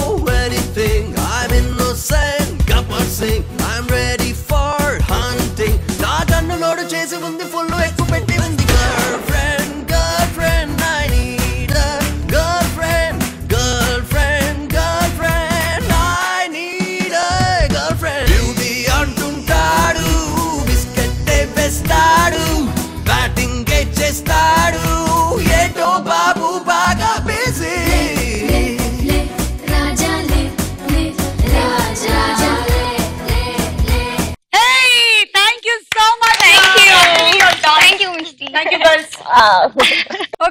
Speaker 5: anything, I'm innocent, Gapparsing, I'm ready for hunting. Na gannu load chesi undi full ekku petti undi. Girlfriend, girlfriend, I need a girlfriend, girlfriend, girlfriend, I need a girlfriend. Beauty antuntadu, biscuit vestadu,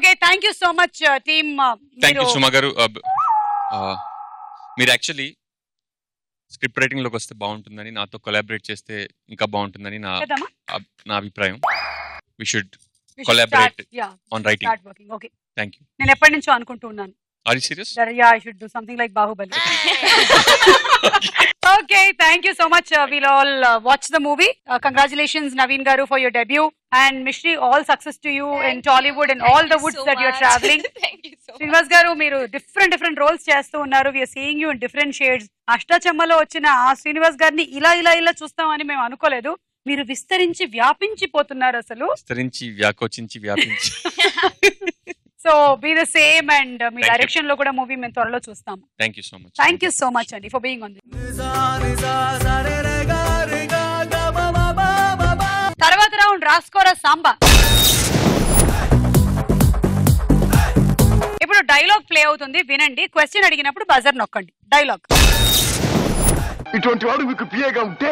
Speaker 1: okay, thank you so much team.
Speaker 6: Thank you Suma గారు. మీరు యాక్చువల్లీ స్క్రిప్ట్ రైటింగ్ లోకి వస్తే బాగుంటుందని, నాతో కొలాబరేట్ చేస్తే ఇంకా బాగుంటుందని నా అభిప్రాయం. We should collaborate on writing.
Speaker 1: Okay,
Speaker 6: thank you.
Speaker 1: నేను ఎప్పటి నుంచో అనుకుంటూ ఉన్నాను.
Speaker 6: Are you serious?
Speaker 1: Yeah, I should do something like Bahubali. Okay, thank you so much. We'll all watch the movie. Congratulations, Naveen Garu, for your debut. And Mishri, all success to you in Tollywood and all the woods that you're traveling.
Speaker 8: Thank you so much.
Speaker 1: Srinivas Garu, మీరు different roles చేస్తూ ఉన్నారు. We are seeing you in different shades. అష్టాచమ్మలో వచ్చిన ఆ శ్రీనివాస్ గారిని ఇలా చూస్తామని మేము అనుకోలేదు. మీరు విస్తరించి వ్యాపించిపోతున్నారు అసలు.
Speaker 6: విస్తరించి వ్యాకోచించి వ్యాపించి.
Speaker 1: So be the same and మీ డైరెక్షన్ లో కూడా మూవీ మేము త్వరలో చూస్తాము.
Speaker 6: Thank you so much.
Speaker 1: Thank you so much అండి ఫర్ బీయింగ్ ఆన్ ది. తర్వాత రౌండ్ రాస్కోరా సాంబా. ఇప్పుడు డైలాగ్ ప్లే అవుతుంది, వినండి. క్వశ్చన్ అడిగినప్పుడు బజర్ నొక్కండి. డైలాగ్.
Speaker 9: ఇటువంటి వాడు మీకు పిఏగా ఉంటే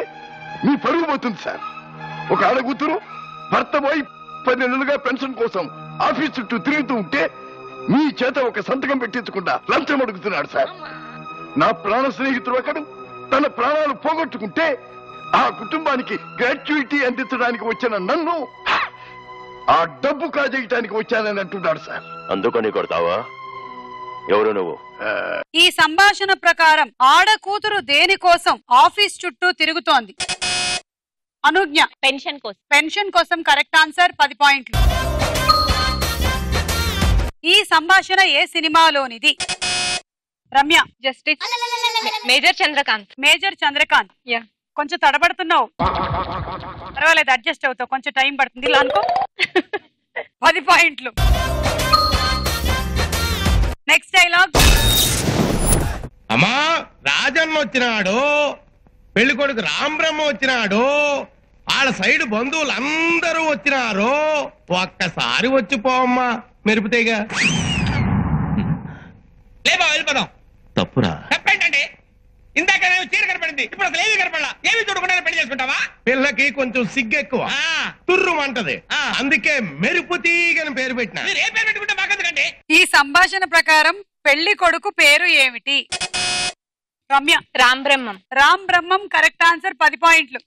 Speaker 9: మీ పరుగు పోతుంది సార్. ఒక ఆడకూతురు భర్త పోయి 10 నెలలుగా పెన్షన్ కోసం ఆఫీస్ చుట్టూ తిరుగుతూ ఉంటే మీ చేత ఒక సంతకం పెట్టించకుండా లంచం అడుగుతున్నాడు సార్. నా ప్రాణ స్నేహితుడు ఒకడు తన ప్రాణాలు పోగొట్టుకుంటే ఆ కుటుంబానికి గ్రాట్యుయిటీ అందించడానికి వచ్చిన నన్ను ఆ డబ్బు కాజేయటానికి వచ్చానని అంటున్నాడు సార్.
Speaker 10: అందుకని కొడతావా? ఎవరు నువ్వు?
Speaker 1: ఈ సంభాషణ ప్రకారం ఆడకూతురు దేనికోసం ఆఫీస్ చుట్టూ తిరుగుతోంది? అనుజ్ఞ.
Speaker 2: పెన్షన్ కోసం.
Speaker 1: పెన్షన్ కోసం కరెక్ట్ ఆన్సర్. 10 పాయింట్లు. ఈ సంభాషణ ఏ సినిమాలోనిది? Ramya.
Speaker 3: Justice. Major Chandrakanth.
Speaker 1: Major Chandrakanth. కొంచెం తడబడుతున్నావు, పర్వాలేదు అడ్జస్ట్ అవుతావు, కొంచెం టైం పడుతుంది. ఇలా అనుకో. 10 పాయింట్లు. Next dialogue.
Speaker 11: అమ్మా రాజన్న వచ్చినాడు, పెళ్లి కొడుకు రాంబ్రహ్మ వచ్చినాడు, వాళ్ళ సైడ్ బంధువులు అందరూ వచ్చినారు, ఒక్కసారి వచ్చిపోమ్మా మెరుపుతేగా. లేబా వెళ్ళిపోదాం.
Speaker 10: తప్పురా.
Speaker 11: తప్పేంటండి? ఇందాక చీర కనపడింది, ఇప్పుడు అసలు ఏమీ కనపడలా. ఏమి చూడకుండా పెళ్లి చేసుకుంటావా? పిల్లకి కొంచెం సిగ్గెక్కువ, తుర్రు అంటది, అందుకే మెరుపు తీగని పేరు పెట్టిన. మీరు ఏ పేరు పెట్టుకుంటే మాకెందుకండి?
Speaker 1: ఈ సంభాషణ ప్రకారం పెళ్లి కొడుకు పేరు ఏమిటి? రమ్య.
Speaker 3: రామ్ బ్రహ్మం.
Speaker 1: రామ్ బ్రహ్మం కరెక్ట్ ఆన్సర్. 10 పాయింట్లు.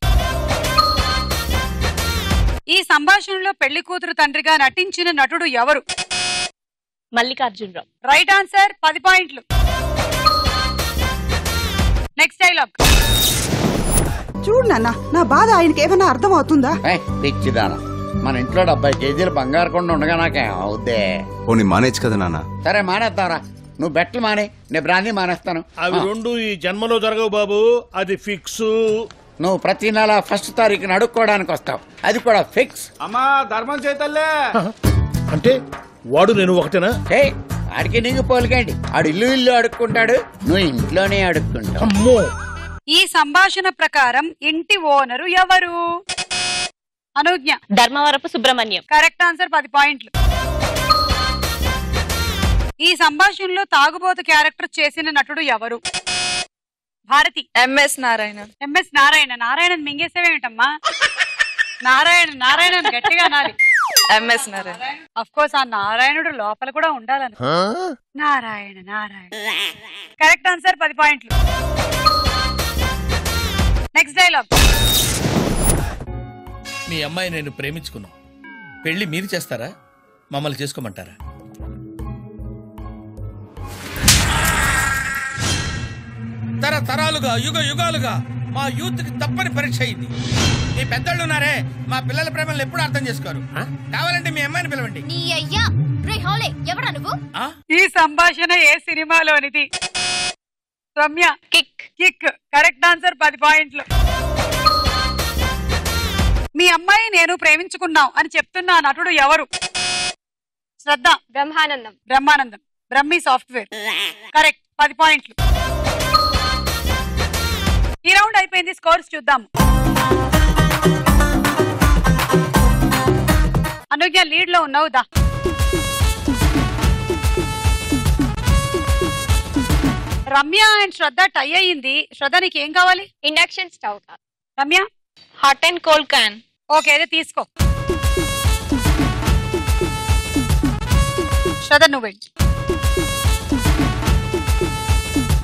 Speaker 1: ఈ సంభాషణలో పెళ్లి కూతురు తండ్రిగా నటించిన నటుడు ఎవరు?
Speaker 2: మల్లికార్జునరావు.
Speaker 1: Right answer. 10 పాయింట్లు. Next dialogue.
Speaker 12: చూడు నాన్న, నా బాధ ఆయనకి ఏమైనా అర్థం అవుతుందా?
Speaker 13: పిచ్చిదానా, మన ఇంట్లో 70 కేజీలు బంగారు కొండ ఉండగా నాకేం అవుద్దే.
Speaker 14: పోనీ మానేచ్చు కదా నాన్న.
Speaker 13: సరే మానేస్తారా, నువ్వు బెట్లు మానే, నేను బ్రాందీ మానేస్తాను.
Speaker 15: అవి రెండు ఈ జన్మలో జరగవు బాబు, అది ఫిక్స్.
Speaker 13: నువ్వు ప్రతి నెల 1st తారీఖున అడుక్కోవడానికి వస్తావు, అది కూడా ఫిక్స్.
Speaker 15: అమ్మా ధర్మం చేతల్లే. అంటే వాడు నేను ఒకటేనా?
Speaker 13: ఆడికి నీకు పోలికండి, ఆడు ఇల్లు అడుక్కుంటాడు, నువ్వు ఇంట్లోనే అడుక్కుంటావు.
Speaker 15: అమ్మో.
Speaker 1: ఈ సంభాషణ ప్రకారం ఇంటి ఓనరు ఎవరు? అనుజ్ఞ.
Speaker 2: ధర్మవరపు సుబ్రహ్మణ్యం.
Speaker 1: Correct answer. 10 పాయింట్లు. ఈ సంభాషణలో తాగుబోతు క్యారెక్టర్ చేసిన నటుడు ఎవరు? భారతి.
Speaker 3: ఎంఎస్ నారాయణ.
Speaker 1: ఎంఎస్ నారాయణ. నారాయణ మింగేసేవేమిటమ్మా? నారాయణ గట్టిగా అనాలి.
Speaker 3: ఎంఎస్ నారాయణ.
Speaker 1: అఫ్ కోర్స్ ఆ నారాయణుడు లోపల కూడా ఉండాలని. నారాయణ. Correct answer. 10 పాయింట్లు. Next dialogue.
Speaker 15: మీ అమ్మాయి నేను ప్రేమించుకున్నాం, పెళ్లి మీరు చేస్తారా, మమ్మల్ని చేసుకోమంటారా? తరతరాలుగా యుగాలుగా మా యూత్ కి తప్పని పరీక్ష అయింది. మీ పెద్దోళ్ళు ఉన్నారే, మా పిల్లల ప్రేమలు ఎప్పుడు అర్థం చేసుకోరు. కావాలంటే మీ అమ్మాయిని పిలవండి.
Speaker 1: ఈ సంభాషణ ఏ సినిమాలోనిది? రమ్య. కిక్. Correct answer. 10 పాయింట్లు. మీ అమ్మాయి నేను ప్రేమించుకున్నాం అని చెప్తున్న నటుడు ఎవరు? శ్రద్ధ. బ్రహ్మానందం. బ్రహ్మి సాఫ్ట్వేర్. కరెక్ట్. 10 పాయింట్లు. ఈ రౌండ్ అయిపోయింది, స్కోర్స్ చూద్దాం. అనుజ్ఞ లీడ్ లో ఉన్నావు. దా. రమ్య అండ్ శ్రద్ధ టై అయ్యింది. శ్రద్ధ నీకు ఏం కావాలి?
Speaker 4: Induction stove.
Speaker 1: Ramya
Speaker 3: hot and cold can.
Speaker 1: Okay, అదే తీసుకో. శ్రద్ధ నువ్వు వెళ్ళు.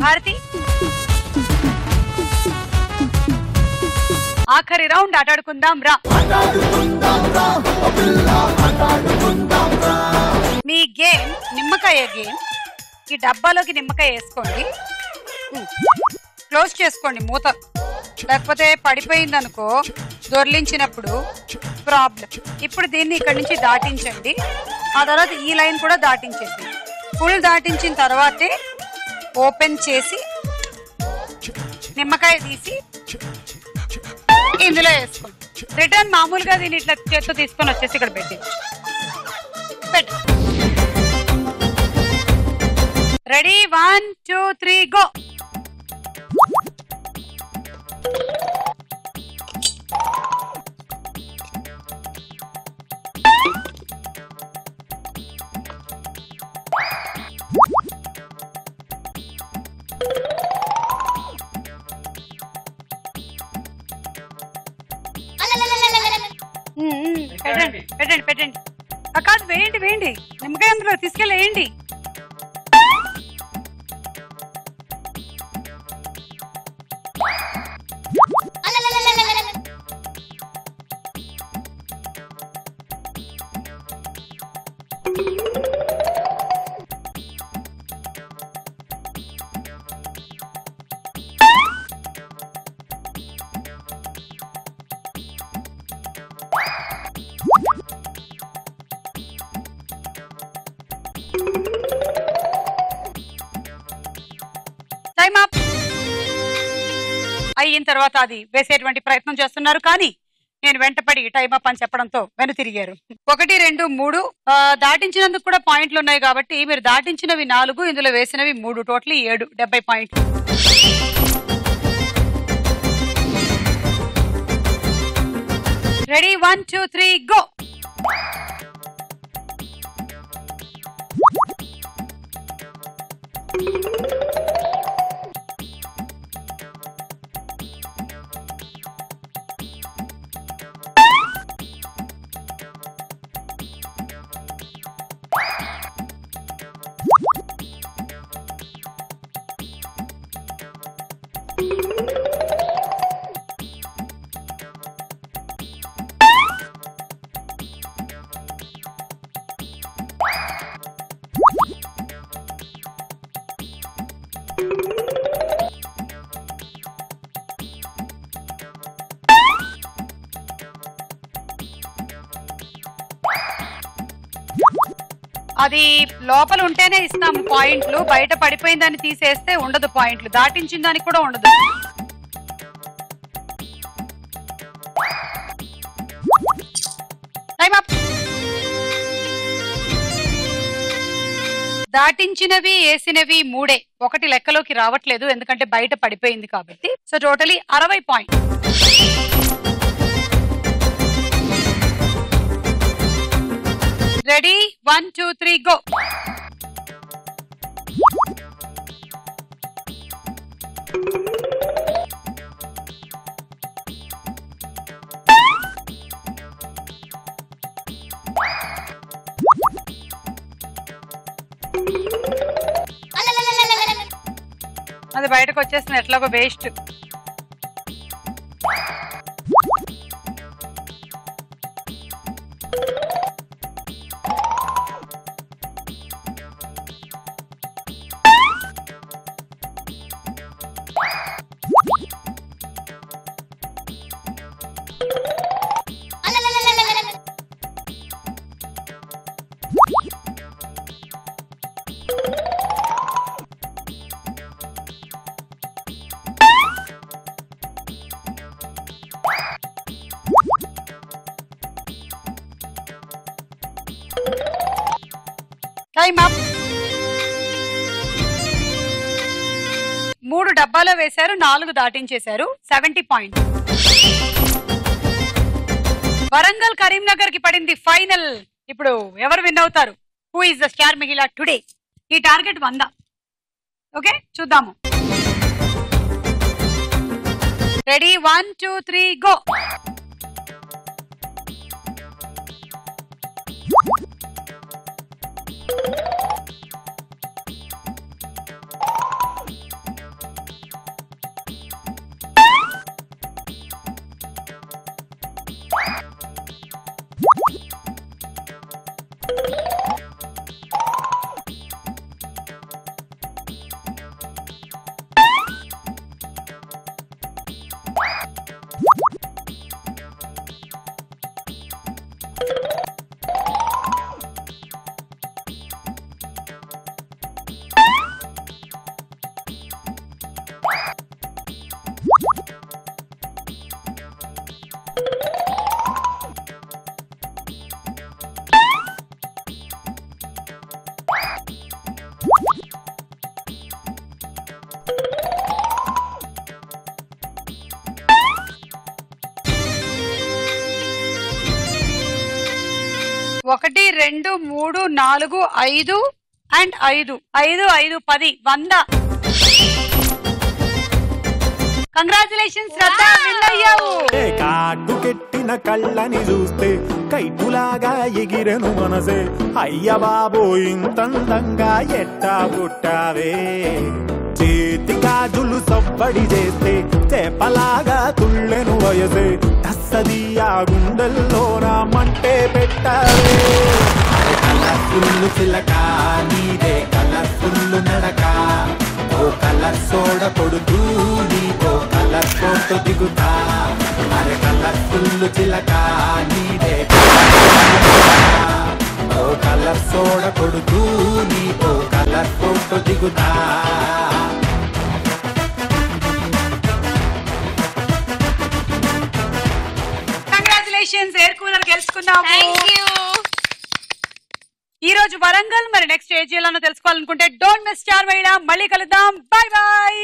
Speaker 1: భారతి ఆఖరి రౌండ్ ఆటాడుకుందాం రా. మీ గేమ్ నిమ్మకాయ గేమ్. ఈ డబ్బాలోకి నిమ్మకాయ వేసుకోండి, క్లోజ్ చేసుకోండి మూత, లేకపోతే పడిపోయింది అనుకో దొర్లించినప్పుడు ప్రాబ్లం. ఇప్పుడు దీన్ని ఇక్కడి నుంచి దాటించండి, ఆ తర్వాత ఈ లైన్ కూడా దాటించేసి ఫుల్ దాటించిన తర్వాతే ఓపెన్ చేసి నిమ్మకాయ తీసి ఇందులో వేసుకోండి. రిటర్న్ మామూలుగా దీన్ని ఇట్లా చేత్తో తీసుకొని వచ్చేసి ఇక్కడ పెట్టు. Ready 1 2 3 go. పెట్టండి పెట్టండి. కాదు వేయండి వేయండి, నిమ్మకాయ అందులో తీసుకెళ్ళి వేయండి. అయిన తర్వాత అది వేసేటువంటి ప్రయత్నం చేస్తున్నారు, కానీ నేను వెంటపడి టైం అప్ అని చెప్పడంతో వెనుతిరిగారు. 1 2 3 దాటించినందుకు కూడా పాయింట్లు ఉన్నాయి కాబట్టి మీరు దాటించినవి 4, ఇందులో వేసినవి 3, టోటల్ 7, 70 పాయింట్లు. Ready 1 2 3 go. అది లోపల ఉంటేనే ఇస్తాము పాయింట్లు, బయట పడిపోయిందని తీసేస్తే ఉండదు పాయింట్లు, దాటించిన దానికి కూడా ఉండదు. దాటించినవి వేసినవి 3, 1 లెక్కలోకి రావట్లేదు ఎందుకంటే బయట పడిపోయింది కాబట్టి. So totally 60 point. Ready 1 2 3 go. అది బయటకు వచ్చేసిన ఎట్లాగో వేస్ట్. Time up. 3 డబ్బాలో వేశారు, 4 దాటించేశారు, 70 పాయింట్. వరంగల్ కరీంనగర్ కి పడింది ఫైనల్. ఇప్పుడు ఎవరు విన్ అవుతారు? హూ ఇస్ ద స్టార్ మహిళ టుడే? ఈ టార్గెట్ 100. ఓకే చూద్దాము. Ready 1 2 3 go. ఒకటి 2 3 4 5 అండ్ 5 5 5 10 100. కంగ్రాచులేషన్స్ శ్రద్ధ, విన్ అయ్యావు.
Speaker 16: కాటు కెట్టిన కళ్ళని చూస్తే కైటులాగా ఎగిరెను మనసే. అయ్య బాబో ఇంతందంగా ఎట్టా పుట్టావే. చేతి గాజులు సవ్వడి చేస్తే చేపలాగా తుళ్ళెను వయసే. తస్సదియా గుండెల్లో నా మంటే పెట్టావే. కలర్ఫుల్లు చిలక నీదే కలర్ఫుల్లు నడక. ఓ కలర్ సోడ కొడుతూ నీతో కలర్ ఫోటో దిగుతా. అరే కలర్ఫుల్లు చిలక నీదే ఓ కలర్ సోడ కొడుతూ నీతో కలర్ ఫోటో దిగుతా.
Speaker 1: కంగ్రాచులేషన్స్, ఎయిర్ కూలర్ గెలుచుకున్నాము. ఈ రోజు వరంగల్, మరి నెక్స్ట్ ఏ జిల్లాలో తెలుసుకోవాలనుకుంటే డోంట్ మిస్ స్టార్ మహిళ. మళ్ళీ కలుద్దాం. By by.